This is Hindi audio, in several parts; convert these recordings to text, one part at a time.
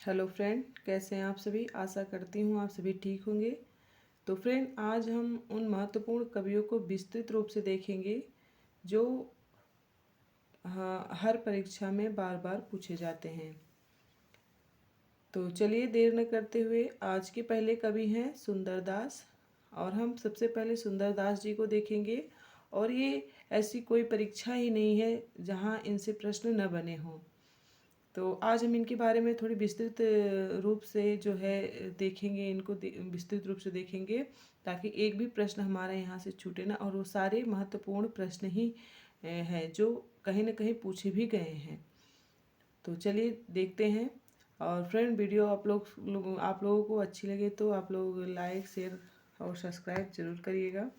हेलो फ्रेंड, कैसे हैं आप सभी। आशा करती हूँ आप सभी ठीक होंगे। तो फ्रेंड, आज हम उन महत्वपूर्ण कवियों को विस्तृत रूप से देखेंगे जो हर परीक्षा में बार बार पूछे जाते हैं। तो चलिए देर न करते हुए आज के पहले कवि हैं सुंदरदास, और हम सबसे पहले सुंदरदास जी को देखेंगे। और ये ऐसी कोई परीक्षा ही नहीं है जहाँ इनसे प्रश्न न बने हों। तो आज हम इनके बारे में थोड़ी विस्तृत रूप से जो है देखेंगे, इनको विस्तृत रूप से देखेंगे ताकि एक भी प्रश्न हमारा यहाँ से छूटे ना। और वो सारे महत्वपूर्ण प्रश्न ही हैं जो कहीं ना कहीं पूछे भी गए हैं। तो चलिए देखते हैं। और फ्रेंड, वीडियो आप लोगों को अच्छी लगे तो आप लोग लाइक, शेयर और सब्सक्राइब जरूर करिएगा।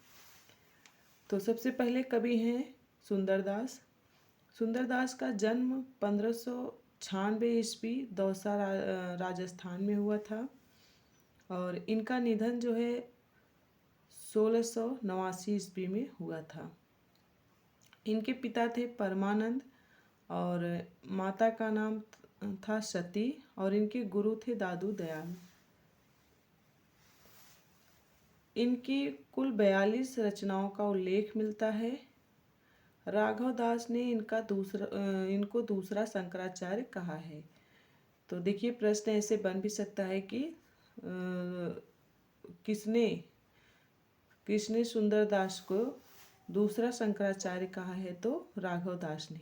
तो सबसे पहले कवि हैं सुंदरदास। सुंदरदास का जन्म 1596 ईस्वी दौसा राजस्थान में हुआ था, और इनका निधन जो है 1689 ईस्वी में हुआ था। इनके पिता थे परमानंद और माता का नाम था सती, और इनके गुरु थे दादू दयाल। इनकी कुल 42 रचनाओं का उल्लेख मिलता है। राघव दास ने इनको दूसरा शंकराचार्य कहा है। तो देखिए, प्रश्न ऐसे बन भी सकता है कि किसने किसने सुंदरदास को दूसरा शंकराचार्य कहा है, तो राघव दास ने।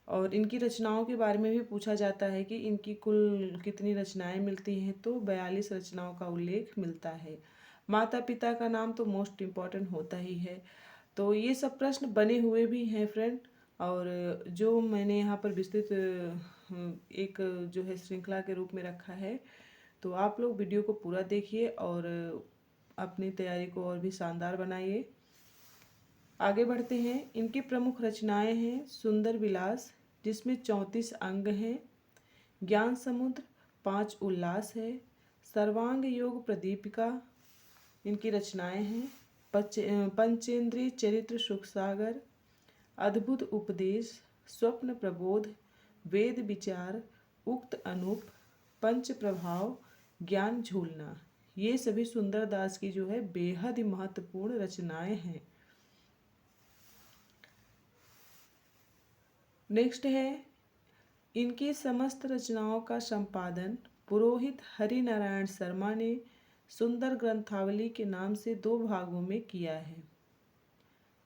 और इनकी रचनाओं के बारे में भी पूछा जाता है कि इनकी कुल कितनी रचनाएं मिलती हैं, तो 42 रचनाओं का उल्लेख मिलता है। माता पिता का नाम तो मोस्ट इम्पॉर्टेंट होता ही है। तो ये सब प्रश्न बने हुए भी हैं फ्रेंड, और जो मैंने यहाँ पर विस्तृत एक जो है श्रृंखला के रूप में रखा है। तो आप लोग वीडियो को पूरा देखिए और अपनी तैयारी को और भी शानदार बनाइए। आगे बढ़ते हैं। इनकी प्रमुख रचनाएं हैं सुंदर विलास, जिसमें 34 अंग हैं। ज्ञान समुद्र, 5 उल्लास है। सर्वांग योग प्रदीपिका इनकी रचनाएं हैं। पंचेंद्रीय चरित्र सुख सागर, अद्भुत उपदेश, स्वप्न प्रबोध, वेद विचार, उक्त अनूप, पंच प्रभाव, ज्ञान झूलना, ये सभी सुंदरदास की जो है बेहद ही महत्वपूर्ण रचनाएं हैं। नेक्स्ट है, इनकी समस्त रचनाओं का संपादन पुरोहित हरि नारायण शर्मा ने सुंदर ग्रंथावली के नाम से 2 भागों में किया है।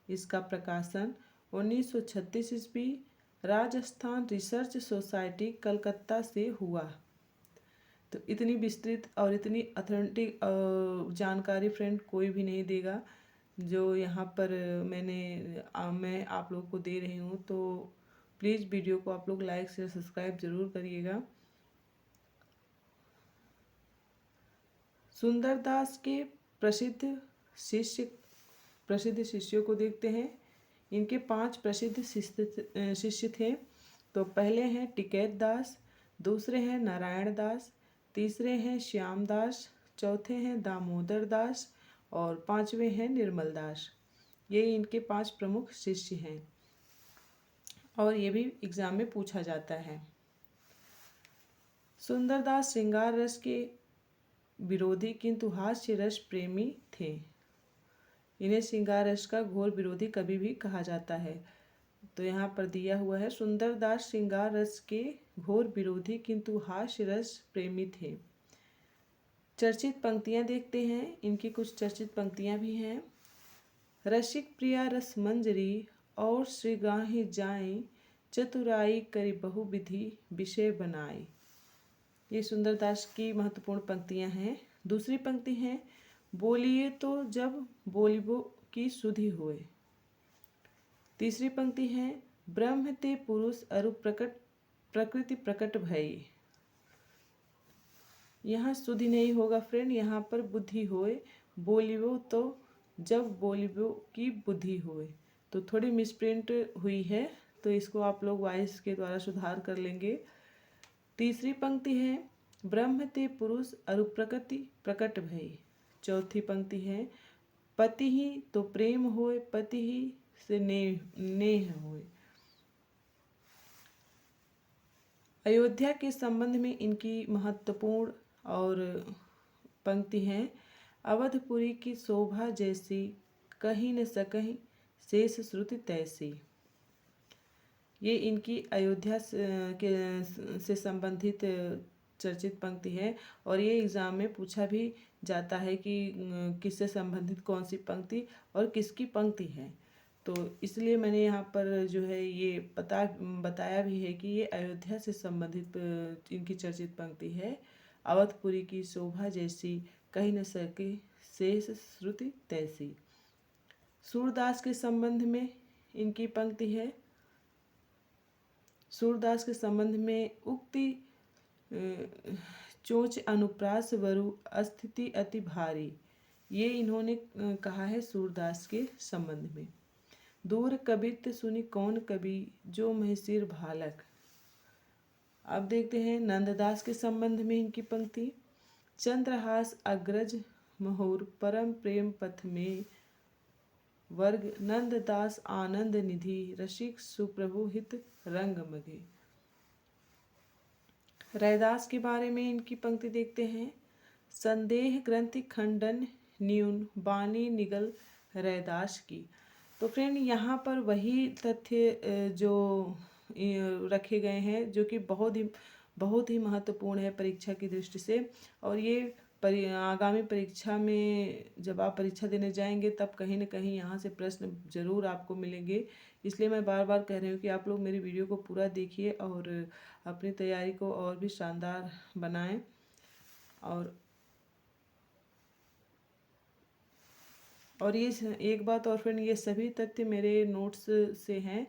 इसका प्रकाशन 1936 ईस्वी राजस्थान रिसर्च सोसाइटी कलकत्ता से हुआ। तो इतनी विस्तृत और इतनी ऑथेंटिक जानकारी फ्रेंड कोई भी नहीं देगा जो यहाँ पर मैं आप लोग को दे रही हूँ। तो प्लीज़ वीडियो को आप लोग लाइक शेयर सब्सक्राइब जरूर करिएगा। सुंदरदास के प्रसिद्ध शिष्यों को देखते हैं। इनके 5 प्रसिद्ध शिष्य थे। तो पहले हैं टिकैत दास, दूसरे हैं नारायण दास, तीसरे हैं श्याम दास, चौथे हैं दामोदर दास, और 5वें हैं निर्मल दास। ये इनके 5 प्रमुख शिष्य हैं, और ये भी एग्जाम में पूछा जाता है। सुंदरदास श्रृंगार रस के विरोधी किंतु हास्य रस प्रेमी थे। इन्हें श्रृंगार रस का घोर विरोधी कवि भी कहा जाता है। तो यहाँ पर दिया हुआ है, सुंदरदास श्रृंगार रस के घोर विरोधी किंतु हास्य रस प्रेमी थे। चर्चित पंक्तियाँ देखते हैं। इनकी कुछ चर्चित पंक्तियाँ भी हैं। रसिक प्रिया रस मंजरी और श्रीगाही जाए, चतुराई करी बहुविधि विषय बनाई। ये सुंदरदास की महत्वपूर्ण पंक्तियाँ हैं। दूसरी पंक्ति है, बोलिए तो जब बोलिबो की सुधि होए। तीसरी पंक्ति है, ब्रह्म ते पुरुष अरु प्रकृति प्रकट भई। यहाँ सुधि नहीं होगा फ्रेंड, यहाँ पर बुद्धि होए। बोलिबो तो जब बोलिबो की बुद्धि होए। तो थोड़ी मिसप्रिंट हुई है, तो इसको आप लोग वॉइस के द्वारा सुधार कर लेंगे। तीसरी पंक्ति है, ब्रह्म ते पुरुष अरु प्रकृति प्रकट भई। चौथी पंक्ति है, पति ही तो प्रेम होए, पति ही से नेह होए। अयोध्या के संबंध में इनकी महत्वपूर्ण और पंक्ति हैं। अवधपुरी की शोभा जैसी, कहीं न सकहीं शेष श्रुति तैसी। ये इनकी अयोध्या से संबंधित चर्चित पंक्ति है और ये एग्ज़ाम में पूछा भी जाता है कि किससे संबंधित कौन सी पंक्ति और किसकी पंक्ति है। तो इसलिए मैंने यहाँ पर जो है ये बताया भी है कि ये अयोध्या से संबंधित इनकी चर्चित पंक्ति है। अवधपुरी की शोभा जैसी, कहीं न सके शेष श्रुति तैसी। सूरदास के संबंध में इनकी पंक्ति है। सूरदास के संबंध में उक्ति चोच अनुप्रास वरु अस्थिति अति भारी, ये इन्होंने कहा है सूरदास के संबंध में। दूर कबित सुनी कौन कवि, जो महसिर भालक। अब देखते हैं नंददास के संबंध में इनकी पंक्ति। चंद्रहास अग्रज महुर, परम प्रेम पथ में वर्ग, नंददास आनंद निधि, रसिक सुप्रभु हित रंग मगे। रैदास के बारे में इनकी पंक्ति देखते हैं। संदेह ग्रंथि खंडन न्यून, बानी निगल रैदास की। तो फ्रेंड यहाँ पर वही तथ्य जो रखे गए हैं जो कि बहुत ही महत्वपूर्ण है परीक्षा की दृष्टि से। और ये आगामी परीक्षा में जब आप परीक्षा देने जाएंगे तब कहीं न कहीं यहाँ से प्रश्न ज़रूर आपको मिलेंगे। इसलिए मैं बार बार कह रही हूँ कि आप लोग मेरी वीडियो को पूरा देखिए और अपनी तैयारी को और भी शानदार बनाएं। और ये एक बात और फ्रेंड, ये सभी तथ्य मेरे नोट्स से हैं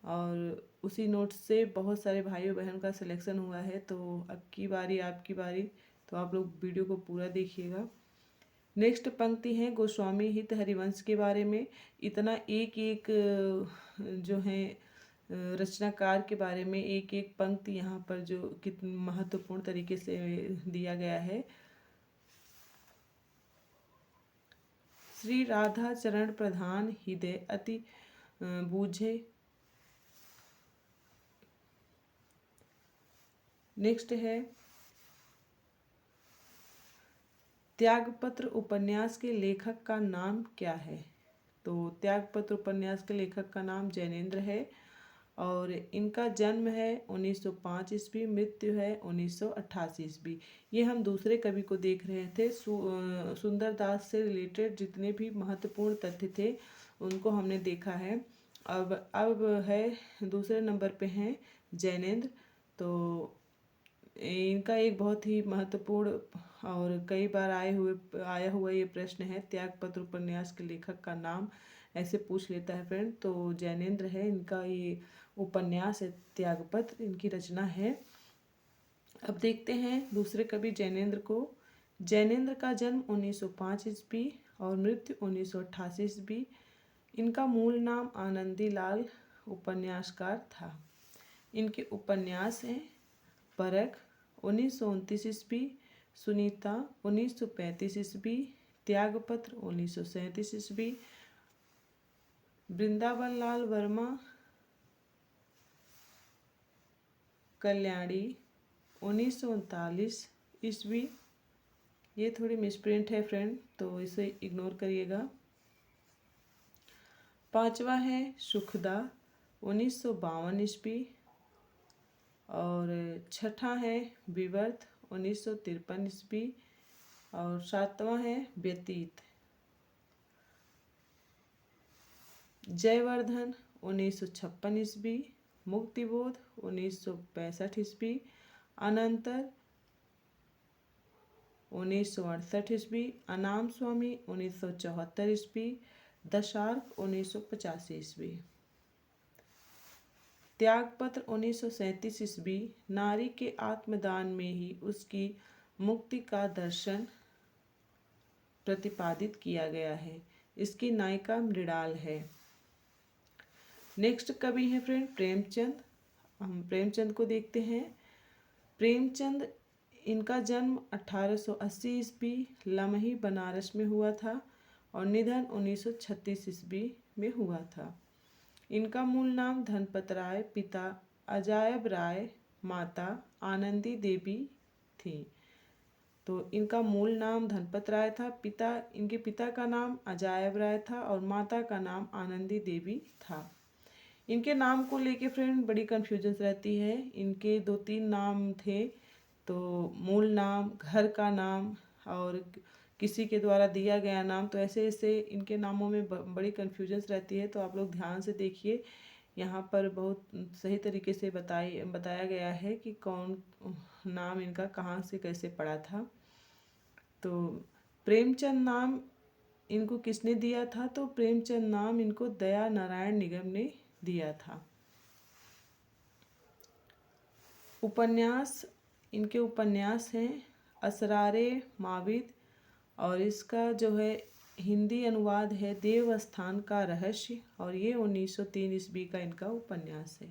और उसी नोट्स से बहुत सारे भाइयों बहन का सिलेक्शन हुआ है। तो अब की बारी आपकी बारी, तो आप लोग वीडियो को पूरा देखिएगा। नेक्स्ट पंक्ति है गोस्वामी हित हरिवंश के बारे में। इतना एक एक जो है रचनाकार के बारे में एक एक पंक्ति यहाँ पर जो कितनी महत्वपूर्ण तरीके से दिया गया है। श्री राधा चरण प्रधान हृदय अति बूझे। नेक्स्ट है त्यागपत्र उपन्यास के लेखक का नाम क्या है। तो त्यागपत्र उपन्यास के लेखक का नाम जैनेन्द्र है और इनका जन्म है 1905 ईस्वी, मृत्यु है 1988 ईस्वी। ये हम दूसरे कवि को देख रहे थे। सुंदरदास से रिलेटेड जितने भी महत्वपूर्ण तथ्य थे उनको हमने देखा है। अब है दूसरे नंबर पे हैं जैनेन्द्र। तो इनका एक बहुत ही महत्वपूर्ण और कई बार आया हुआ ये प्रश्न है, त्यागपत्र उपन्यास के लेखक का नाम ऐसे पूछ लेता है फ्रेंड। तो जैनेन्द्र है इनका ये उपन्यास है त्यागपत्र, इनकी रचना है। अब देखते हैं दूसरे कवि जैनेन्द्र को। जैनेन्द्र का जन्म 1905 ईस्वी और मृत्यु 1988 ईस्वी। इनका मूल नाम आनंदी लाल उपन्यासकार था। इनके उपन्यास हैं परख 1929 ईस्वी, सुनीता 1935 ईस्वी, त्यागपत्र 1937 ईस्वी, वृंदावन लाल वर्मा कल्याणी 1939 ईस्वी। ये थोड़ी मिसप्रिंट है फ्रेंड, तो इसे इग्नोर करिएगा। पांचवा है सुखदा 1952 ईस्वी और छठा है विवर्त 1953 ईस्वी और सातवां है व्यतीत। जयवर्धन 1956 ईस्वी, मुक्तिबोध 1965 ईस्वी, अनंतर 1968 ईस्वी, अनाम स्वामी 1974 ईस्वी, दशार्क 1985 ईस्वी। त्यागपत्र 1937 ईस्वी। नारी के आत्मदान में ही उसकी मुक्ति का दर्शन प्रतिपादित किया गया है। इसकी नायिका मृणाल है। नेक्स्ट कवि हैं फ्रेंड प्रेमचंद। हम प्रेमचंद को देखते हैं। प्रेमचंद, इनका जन्म 1880 ईस्वी लमही बनारस में हुआ था और निधन 1936 ईस्वी में हुआ था। इनका मूल नाम धनपत राय, पिता अजायब राय, माता आनंदी देवी थी। तो इनका मूल नाम धनपत राय था, इनके पिता का नाम अजायब राय था और माता का नाम आनंदी देवी था। इनके नाम को लेके फ्रेंड बड़ी कन्फ्यूजन रहती है। इनके 2-3 नाम थे, तो मूल नाम, घर का नाम और किसी के द्वारा दिया गया नाम, तो ऐसे ऐसे इनके नामों में बड़ी कन्फ्यूजन रहती है। तो आप लोग ध्यान से देखिए, यहाँ पर बहुत सही तरीके से बताया गया है कि कौन नाम इनका कहाँ से कैसे पड़ा था। तो प्रेमचंद नाम इनको किसने दिया था? तो प्रेमचंद नाम इनको दया नारायण निगम ने दिया था। उपन्यास, इनके उपन्यास हैं असरारे माविद, और इसका जो है हिंदी अनुवाद है देवस्थान का रहस्य, और ये 1903 ईस्वी का इनका उपन्यास है।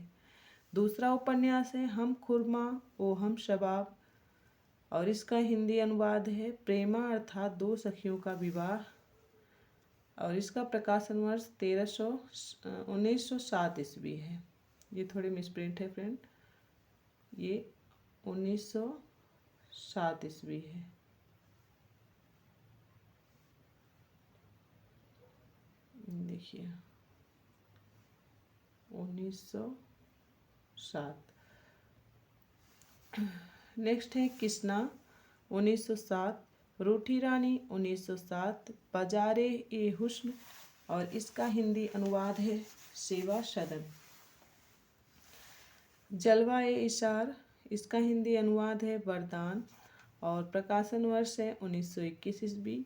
दूसरा उपन्यास है हम खुरमा ओ हम शबाब, और इसका हिंदी अनुवाद है प्रेमा अर्थात दो सखियों का विवाह, और इसका प्रकाशन वर्ष 1907 ईस्वी है। ये थोड़े मिसप्रिंट है फ्रेंड, ये 1907 ईस्वी है। देखिए 1907। नेक्स्ट है किसना 1907, रूठी रानी 1907, बाजारे ए हुस्न, और इसका हिंदी अनुवाद है सेवा सदन। जलवा ए इशार, इसका हिंदी अनुवाद है वरदान, और प्रकाशन वर्ष है 1921 ईस्वी।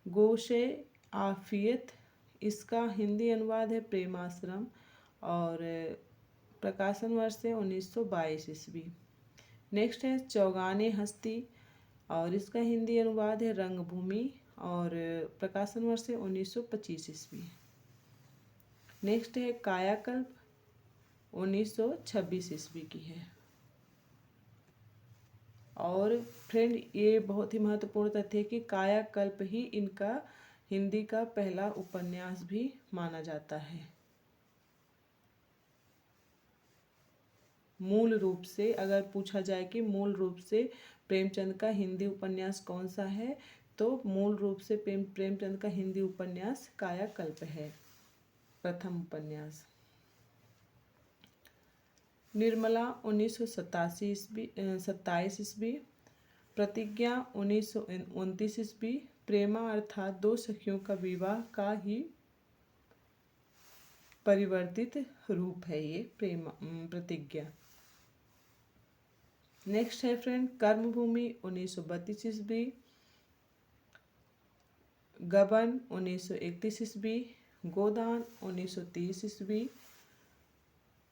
गोशे आफियत, इसका हिंदी अनुवाद है प्रेमाश्रम, और प्रकाशन वर्ष है 1922 ईस्वी। नेक्स्ट है चौगाने हस्ती, और इसका हिंदी अनुवाद है रंगभूमि, और प्रकाशन वर्ष है 1925 ईस्वी। नेक्स्ट है कायाकल्प, 1926 ईस्वी की है। और फ्रेंड ये बहुत ही महत्वपूर्ण तथ्य है कि कायाकल्प ही इनका हिंदी का पहला उपन्यास भी माना जाता है। मूल रूप से अगर पूछा जाए कि मूल रूप से प्रेमचंद का हिंदी उपन्यास कौन सा है, तो मूल रूप से प्रेमचंद का हिंदी उपन्यास कायाकल्प है, प्रथम उपन्यास। निर्मला 1927 ईस्वी, प्रतिज्ञा 1929 ईस्वी, प्रेमा अर्थात दो सखियों का विवाह का ही परिवर्तित रूप है ये प्रतिज्ञा। नेक्स्ट है फ्रेंड कर्मभूमि 1932 ईस्वी, गबन 1931 ईस्वी, गोदान 1930 ईस्वी,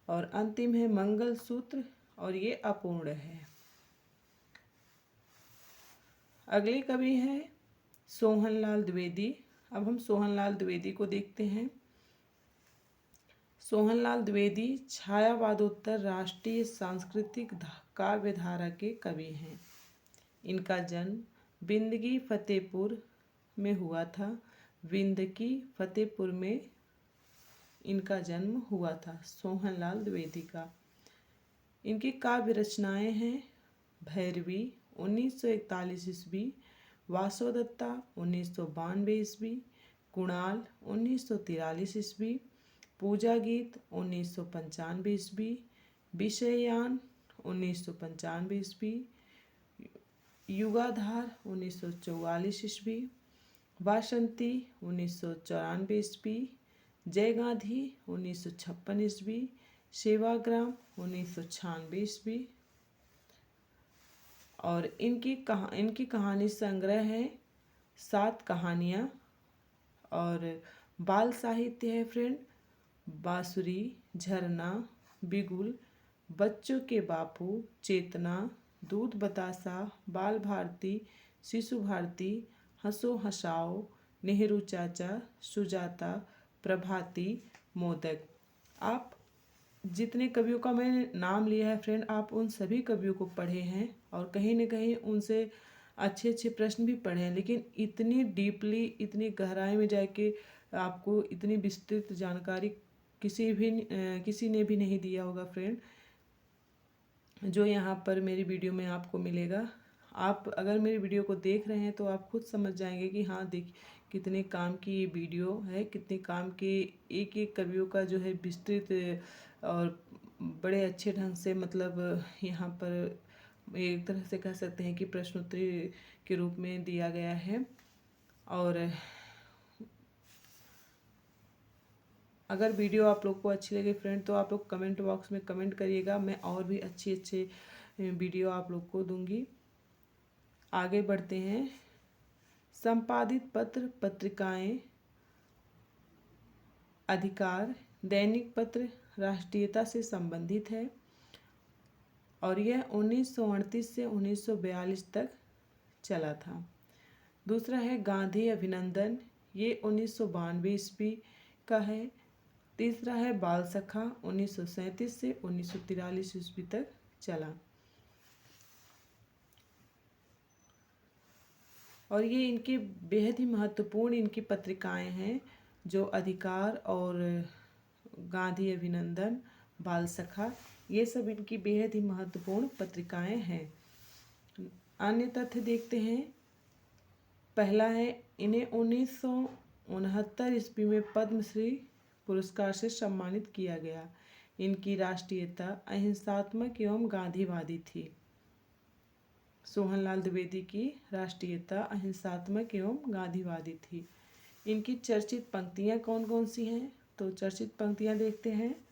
और अंतिम है मंगलसूत्र, और ये अपूर्ण है। अगले कवि हैं सोहनलाल द्विवेदी। अब हम सोहनलाल द्विवेदी को देखते हैं। सोहनलाल द्विवेदी छायावादोत्तर राष्ट्रीय सांस्कृतिक काव्यधारा के कवि हैं। इनका जन्म बिंदगी फतेहपुर में हुआ था। बिंदगी फतेहपुर में इनका जन्म हुआ था सोहनलाल द्विवेदी का। इनकी काव्य रचनाएं हैं भैरवी 1941 ईस्वी, वासोदत्ता 1992 ईस्वी, कुणाल 1943 ईस्वी, पूजा गीत 1995 ईस्वी, विषययान 1995 ईस्वी, युगाधार 1944 ईस्वी, वासंती 1994 ईस्वी, जय गांधी 1956 ईस्वी, सेवाग्राम 1996 ईस्वी। और इनकी कहानी संग्रह है 7 कहानियाँ। और बाल साहित्य है फ्रेंड बांसुरी, झरना, बिगुल, बच्चों के बापू, चेतना, दूध बतासा, बाल भारती, शिशु भारती, हंसो हंसाओ, नेहरू चाचा, सुजाता, प्रभाती, मोदक। आप जितने कवियों का मैंने नाम लिया है फ्रेंड, आप उन सभी कवियों को पढ़े हैं और कहीं न कहीं उनसे अच्छे अच्छे प्रश्न भी पढ़े हैं, लेकिन इतनी डीपली, इतनी गहराई में जाके आपको इतनी विस्तृत जानकारी किसी ने भी नहीं दिया होगा फ्रेंड। जो यहाँ पर मेरी वीडियो में आपको मिलेगा। आप अगर मेरी वीडियो को देख रहे हैं तो आप खुद समझ जाएंगे कि हाँ देख कितने काम की ये वीडियो है, कितने काम के एक एक कवियों का जो है विस्तृत और बड़े अच्छे ढंग से मतलब यहाँ पर एक तरह से कह सकते हैं कि प्रश्नोत्तरी के रूप में दिया गया है। और अगर वीडियो आप लोग को अच्छी लगे फ्रेंड तो आप लोग कमेंट बॉक्स में कमेंट करिएगा, मैं और भी अच्छे अच्छे वीडियो आप लोग को दूंगी। आगे बढ़ते हैं। संपादित पत्र पत्रिकाएं, अधिकार, दैनिक पत्र राष्ट्रीयता से संबंधित है और यह 1938 से 1942 तक चला था। दूसरा है गांधी अभिनंदन, ये 1992 ईस्वी का है। तीसरा है बाल सखा, 1937 से 1943 ईस्वी तक चला और ये इनकी बेहद ही महत्वपूर्ण इनकी पत्रिकाएं हैं, जो अधिकार और गांधी अभिनंदन, बाल सखा, ये सब इनकी बेहद ही महत्वपूर्ण पत्रिकाएं हैं। अन्य तथ्य देखते हैं। पहला है इन्हें 1969 ईस्वी में पद्मश्री पुरस्कार से सम्मानित किया गया। इनकी राष्ट्रीयता अहिंसात्मक एवं गांधीवादी थी। सोहनलाल द्विवेदी की राष्ट्रीयता अहिंसात्मक एवं गांधीवादी थी। इनकी चर्चित पंक्तियां कौन कौन सी हैं? तो चर्चित पंक्तियां देखते हैं।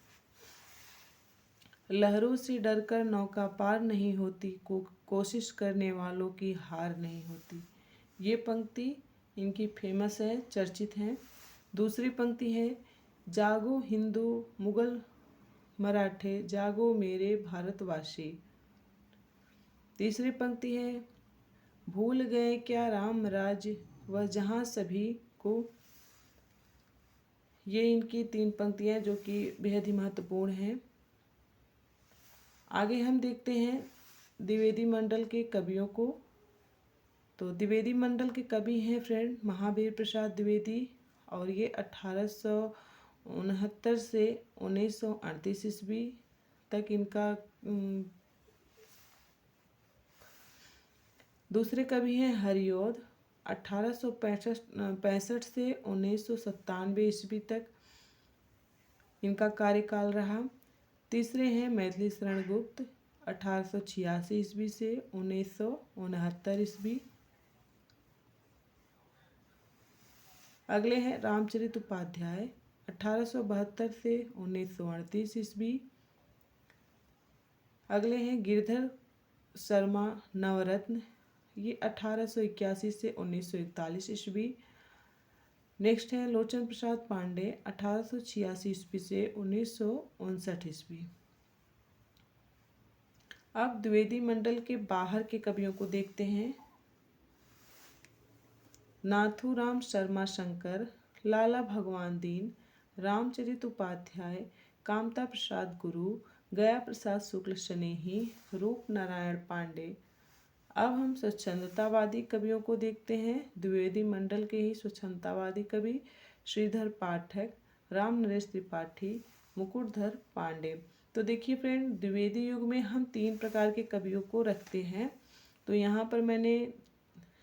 लहरों से डरकर नौका पार नहीं होती, कोशिश करने वालों की हार नहीं होती। ये पंक्ति इनकी फेमस है, चर्चित है। दूसरी पंक्ति है, जागो हिंदू मुगल मराठे, जागो मेरे भारतवासी। तीसरी पंक्ति है, भूल गए क्या राम राज्य वह जहाँ सभी को। ये इनकी 3 पंक्तियाँ जो कि बेहद ही महत्वपूर्ण हैं। आगे हम देखते हैं द्विवेदी मंडल के कवियों को। तो द्विवेदी मंडल के कवि हैं फ्रेंड महावीर प्रसाद द्विवेदी और ये 1869 से 1938 ईस्वी तक इनका दूसरे कवि हैं हरिऔध, 1865 से 1997 ईस्वी तक इनका कार्यकाल रहा। तीसरे हैं मैथिली शरण गुप्त, 1886 ईस्वी से 1969 ईस्वी। अगले हैं रामचरित उपाध्याय, 1872 से 1938 ईस्वी। अगले हैं गिरधर शर्मा नवरत्न, ये 1881 से 1941 ईस्वी। नेक्स्ट है लोचन प्रसाद पांडे, 1886 ईस्वी से 1959 ईस्वी। अब द्विवेदी मंडल के बाहर के कवियों को देखते हैं। नाथूराम शर्मा शंकर, लाला भगवान दीन, रामचरित उपाध्याय, कामता प्रसाद गुरु, गया प्रसाद शुक्ल स्नेही, रूप नारायण पांडे। अब हम स्वच्छंदतावादी कवियों को देखते हैं। द्विवेदी मंडल के ही स्वच्छंदतावादी कवि श्रीधर पाठक, राम नरेश त्रिपाठी, मुकुटधर पांडे। तो देखिए फ्रेंड, द्विवेदी युग में हम 3 प्रकार के कवियों को रखते हैं। तो यहाँ पर मैंने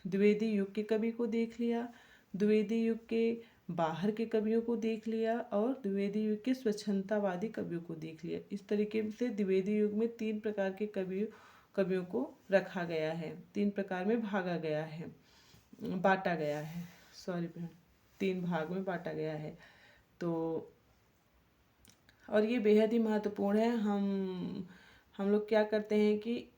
द्विवेदी युग के कवि को देख लिया, द्विवेदी युग के बाहर के कवियों को देख लिया और द्विवेदी युग के स्वच्छंदतावादी कवियों को देख लिया। इस तरीके से द्विवेदी युग में 3 प्रकार के कवियों को रखा गया है, 3 प्रकार में भागा गया है, बांटा गया है, 3 भाग में बांटा गया है। तो और ये बेहद ही महत्वपूर्ण है। हम लोग क्या करते हैं कि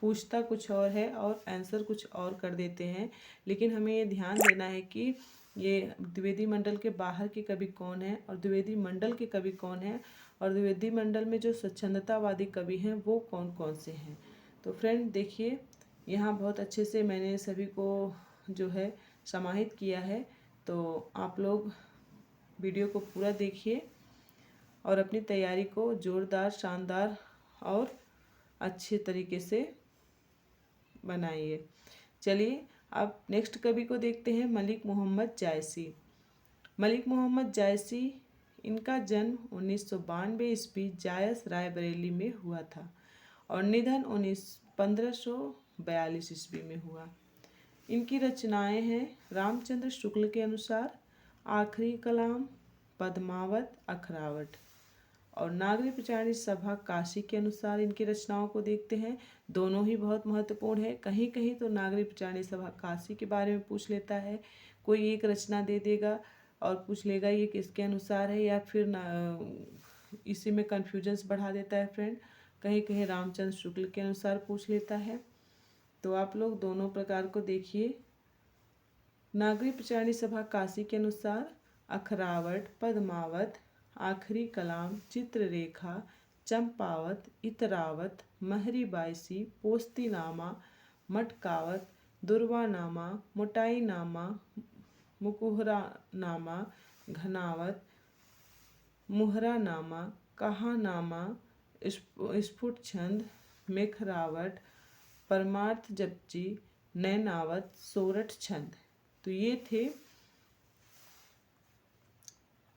पूछता कुछ और है और आंसर कुछ और कर देते हैं, लेकिन हमें ये ध्यान देना है कि ये द्विवेदी मंडल के बाहर के कवि कौन है और द्विवेदी मंडल के कवि कौन है और द्विवेदी मंडल में जो स्वच्छंदतावादी कवि हैं वो कौन कौन से हैं। तो फ्रेंड देखिए, यहाँ बहुत अच्छे से मैंने सभी को जो है समाहित किया है। तो आप लोग वीडियो को पूरा देखिए और अपनी तैयारी को जोरदार, शानदार और अच्छे तरीके से बनाइए। चलिए अब नेक्स्ट कवि को देखते हैं, मलिक मोहम्मद जायसी। मलिक मोहम्मद जायसी इनका जन्म 1992 ईस्वी जायस रायबरेली में हुआ था और निधन 1542 ईस्वी में हुआ। इनकी रचनाएं हैं रामचंद्र शुक्ल के अनुसार आखिरी कलाम, पद्मावत, अखरावट। और नागरी प्रचारिणी सभा काशी के अनुसार इनकी रचनाओं को देखते हैं। दोनों ही बहुत महत्वपूर्ण है। कहीं कहीं तो नागरी प्रचारिणी सभा काशी के बारे में पूछ लेता है, कोई एक रचना दे देगा और पूछ लेगा ये किसके अनुसार है, या फिर इसी में कन्फ्यूजन्स बढ़ा देता है फ्रेंड। कहीं कहीं रामचंद्र शुक्ल के अनुसार पूछ लेता है। तो आप लोग दोनों प्रकार को देखिए। नागरी प्रचारिणी सभा काशी के अनुसार अखरावट, पद्मावत, आखिरी कलाम, चित्ररेखा, चंपावत, इतरावत, महरी बाईसी, पोस्तीनामा, मटकावत, दुर्वानामा, मोटाईनामा, मुकुहरानामा, घनावत, मुहरानामा, कहानामा, स्फुट छंद, मेखरावट, परमार्थ जपची, नैनावत, सोरठ छंद। तो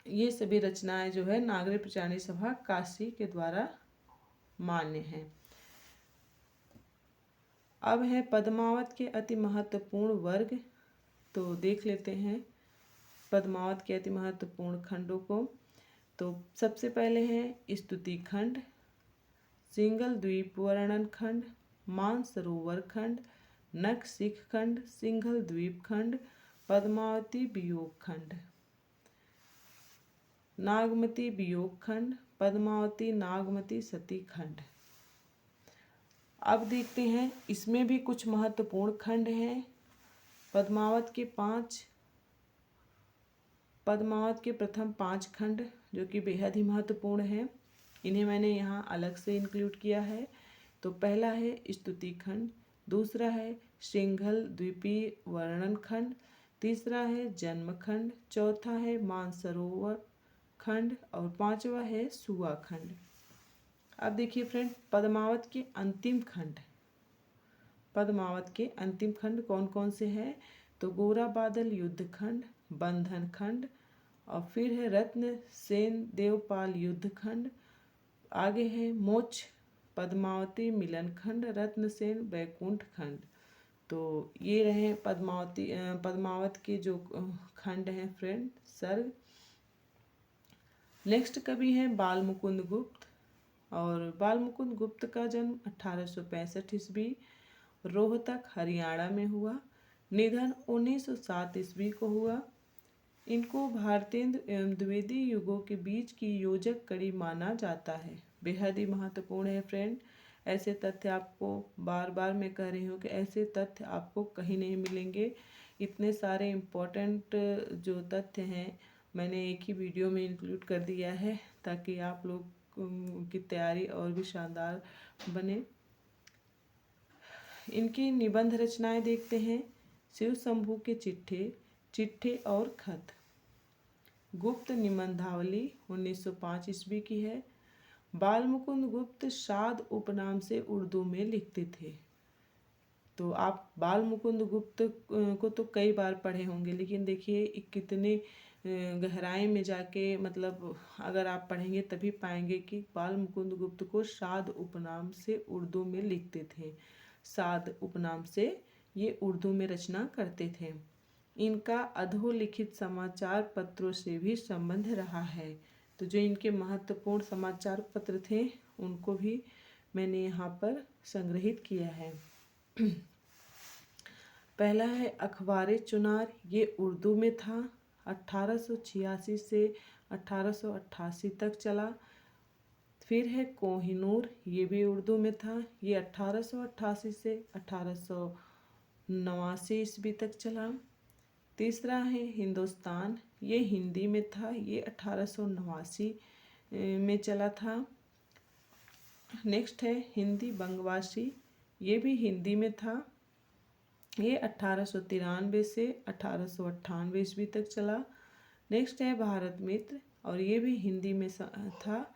ये सभी रचनाएं जो है नागरी प्रचारिणी सभा काशी के द्वारा मान्य हैं। अब है पद्मावत के अति महत्वपूर्ण वर्ग। तो देख लेते हैं पद्मावत के अति महत्वपूर्ण खंडों को। तो सबसे पहले है स्तुति खंड, सिंगल द्वीप वर्णन खंड, मानसरोवर खंड, नख सिख खंड, सिंघल द्वीप खंड, पद्मावती वियोग खंड, नागमती वियोग खंड, पद्मावती नागमती सती खंड। अब देखते हैं इसमें भी कुछ महत्वपूर्ण खंड हैं। पद्मावत के प्रथम 5 खंड जो कि बेहद ही महत्वपूर्ण हैं, इन्हें मैंने यहाँ अलग से इंक्लूड किया है। तो पहला है स्तुति खंड, दूसरा है सिंघल द्वीपीय वर्णन खंड, तीसरा है जन्म खंड, चौथा है मानसरोवर खंड और पांचवा है सुआ खंड। अब देखिए फ्रेंड, पद्मावत के अंतिम खंड कौन कौन से हैं। तो गोरा बादल युद्ध खंड, बंधन खंड, और फिर है रत्न सेन देवपाल युद्ध खंड, आगे है मोक्ष पद्मावती मिलन खंड, रत्नसेन वैकुंठ खंड। तो ये रहे पद्मावत के जो खंड हैं फ्रेंड, सर्ग। नेक्स्ट कवि हैं बाल मुकुंद गुप्त। और बाल मुकुंद गुप्त का जन्म 1865 ईस्वी रोहतक हरियाणा में हुआ। निधन 1907 ईस्वी को हुआ। इनको भारतेंद्र एवं द्विवेदी युगों के बीच की योजक कड़ी माना जाता है। बेहद ही महत्वपूर्ण है फ्रेंड। ऐसे तथ्य आपको बार बार मैं कह रही हूँ कि ऐसे तथ्य आपको कहीं नहीं मिलेंगे। इतने सारे इम्पोर्टेंट जो तथ्य हैं मैंने एक ही वीडियो में इंक्लूड कर दिया है ताकि आप लोग की तैयारी और भी शानदार बने। इनकी निबंध रचनाएं देखते हैं। शिव शंभू के चिट्ठे और खत, गुप्त निबंधावली 1905 ईस्वी की है। बाल मुकुंद गुप्त साद उपनाम से उर्दू में लिखते थे। तो आप बाल मुकुंद गुप्त को तो कई बार पढ़े होंगे, लेकिन देखिए कितने गहराई में जाके मतलब अगर आप पढ़ेंगे तभी पाएंगे कि बाल मुकुंद गुप्त को साद उपनाम से उर्दू में लिखते थे। साद उपनाम से ये उर्दू में रचना करते थे। इनका अधोलिखित समाचार पत्रों से भी संबंध रहा है। तो जो इनके महत्वपूर्ण समाचार पत्र थे उनको भी मैंने यहाँ पर संग्रहित किया है। पहला है अखबार चुनार, ये उर्दू में था। 1886 से 1888 तक चला। फिर है कोहिनूर, ये भी उर्दू में था। ये 1888 से 1889 ईस्वी तक चला। तीसरा है हिंदुस्तान, ये हिंदी में था। ये 1889 में चला था। नेक्स्ट है हिंदी बंगवासी, ये भी हिंदी में था। ये 1893 से 1898 ईस्वी तक चला। नेक्स्ट है भारत मित्र, और ये भी हिंदी में था।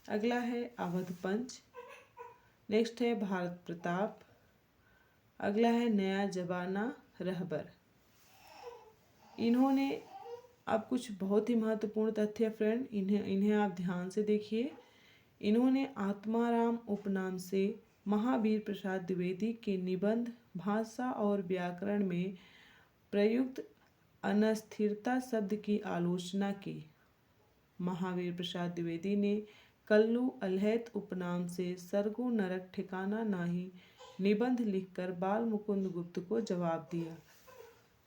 अगला है अवध पंच। नेक्स्ट है भारत प्रताप। अगला है नया जमाना रहबर। इन्होंने अब कुछ बहुत ही महत्वपूर्ण तथ्य फ्रेंड, इन्हें आप ध्यान से देखिए। इन्होंने आत्माराम उपनाम से महावीर प्रसाद द्विवेदी के निबंध भाषा और व्याकरण में प्रयुक्त अनस्थिरता शब्द की आलोचना की। महावीर प्रसाद द्विवेदी ने कल्लू अल्हैत उपनाम से सरगु नरक ठिकाना नाही निबंध लिखकर बाल मुकुंद गुप्त को जवाब दिया।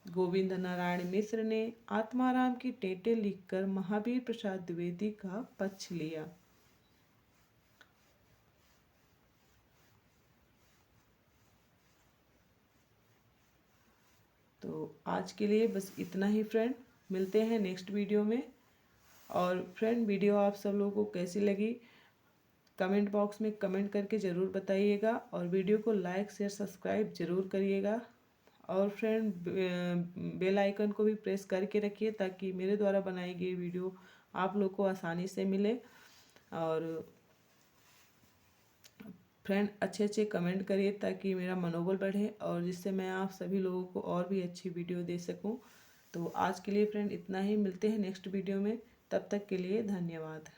गोविंद नारायण मिश्र ने आत्माराम की टेटें लिखकर महावीर प्रसाद द्विवेदी का पक्ष लिया। तो आज के लिए बस इतना ही फ्रेंड, मिलते हैं नेक्स्ट वीडियो में। और फ्रेंड, वीडियो आप सब लोगों को कैसी लगी कमेंट बॉक्स में कमेंट करके ज़रूर बताइएगा, और वीडियो को लाइक शेयर सब्सक्राइब ज़रूर करिएगा। और फ्रेंड, बेल आइकन को भी प्रेस करके रखिए ताकि मेरे द्वारा बनाई गई वीडियो आप लोग को आसानी से मिले। और फ्रेंड, अच्छे कमेंट करिए ताकि मेरा मनोबल बढ़े और जिससे मैं आप सभी लोगों को और भी अच्छी वीडियो दे सकूं। तो आज के लिए फ्रेंड इतना ही, मिलते हैं नेक्स्ट वीडियो में, तब तक के लिए धन्यवाद।